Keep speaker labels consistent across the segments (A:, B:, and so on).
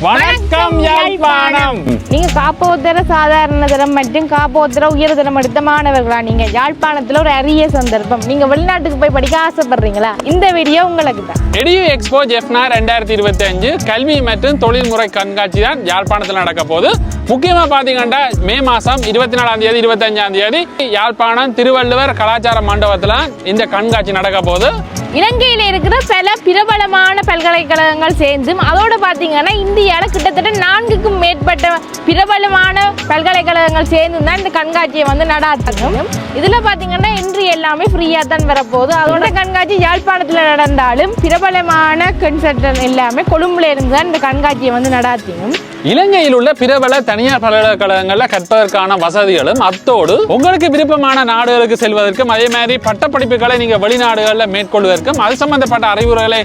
A: வணக்கம் யாழ்ப்பாணம்.
B: நீங்க காப்போத்தர சாதாரண தரம் மற்றும் காப்போத்தர உயர்தரம் எடுத்த மாணவர்களா? நீங்க யாழ்ப்பாணத்துல ஒரு அரிய சந்தர்ப்பம். நீங்க வெளிநாட்டுக்கு போய் படிக்க ஆசைப்படுறீங்களா? இந்த வீடியோ உங்களுக்கு தான்.
A: எடியூ எக்ஸ்போ ஜெஃப்னா 2025 கல்வி மற்றும் தொழில்முறை கண்காட்சி தான் யாழ்ப்பாணத்தில் நடக்க போகுது. முக்கியமா பாத்தீங்கன்னா மே மாசம் 24ஆம் தேதி 25ஆம் தேதி யாழ்ப்பாணம் திருவள்ளுவர் கலாச்சார மண்டபத்துல இந்த கண்காட்சி நடக்க போகுது.
B: இலங்கையில இருக்கிற பல பிரபலமான பல்கலைக்கழகங்கள் சேர்ந்தும் அதோட பாத்தீங்கன்னா இந்தியாவில் கிட்டத்தட்ட 4க்கும் மேற்பட்ட பிரபலமான பல்கலைக்கழகங்கள் சேர்ந்து தான் இந்த கண்காட்சியை வந்து நடாத்தணும். இதுல பாத்தீங்கன்னா என்ட்ரி எல்லாமே ஃப்ரீயா தான் வரப்போகுது. அதோட கண்காட்சி யாழ்ப்பாணத்துல நடந்தாலும் பிரபலமான கன்சல்டன் எல்லாமே கொழும்புல இருந்து தான் இந்த கண்காட்சியை வந்து நடாத்தினும்.
A: இலங்கையில் உள்ள பிரபல தனியார் பல்கலைக்கழகங்களில் கற்பதற்கான வசதிகளும் அத்தோடு உங்களுக்கு விருப்பமான நாடுகளுக்கு செல்வதற்கும் அதே மாதிரி பட்டப்படிப்புகளை நீங்க வெளிநாடுகளில் மேற்கொள்வதற்கும் அது சம்பந்தப்பட்ட அறிவுரைகளை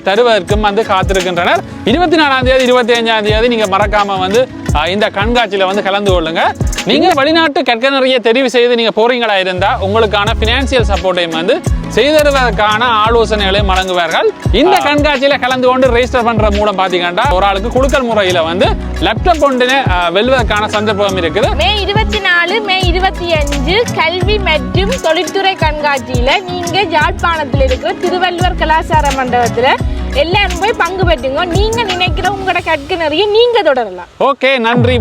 A: தருவதற்கும் வந்து காத்திருக்கின்றனர். 24ஆம் தேதி 25ஆம் தேதி நீங்க மறக்காம வந்து இந்த கண்காட்சியில வந்து கலந்து கொள்ளுங்க. நீங்க வெளிநாட்டு கற்கனரையை தெரிவு செய்து நீங்க போறீங்களா இருந்தா உங்களுக்கான பினான்சியல் சப்போர்ட்டையும் வந்து செய்தருவதற்கான ஆலோசனைகளையும் வழங்குவார்கள். இந்த கண்காட்சியில கலந்து கொண்டு ரெஜிஸ்டர் பண்ற மூலம் பாத்தீங்கன்னா ஒரு ஆளுக்கு குலுக்கல் முறையில வந்து லேப்டாப் கொண்டு வெல்வதற்கான சந்தர்ப்பம் இருக்குது.
B: மே 24 மே 25 கல்வி மற்றும் தொழில்துறை கண்காட்சியில நீங்க யாழ்ப்பாணத்தில் இருக்கிற திருவள்ளுவர் கலாச்சார மண்டபத்துல எல்லாரும் போய் பங்கு பெற்றுங்க. நீங்க நினைக்கிற உங்களோட கற்கனரையை நீங்க தொடரலாம்.
A: ஓகே, நன்றி.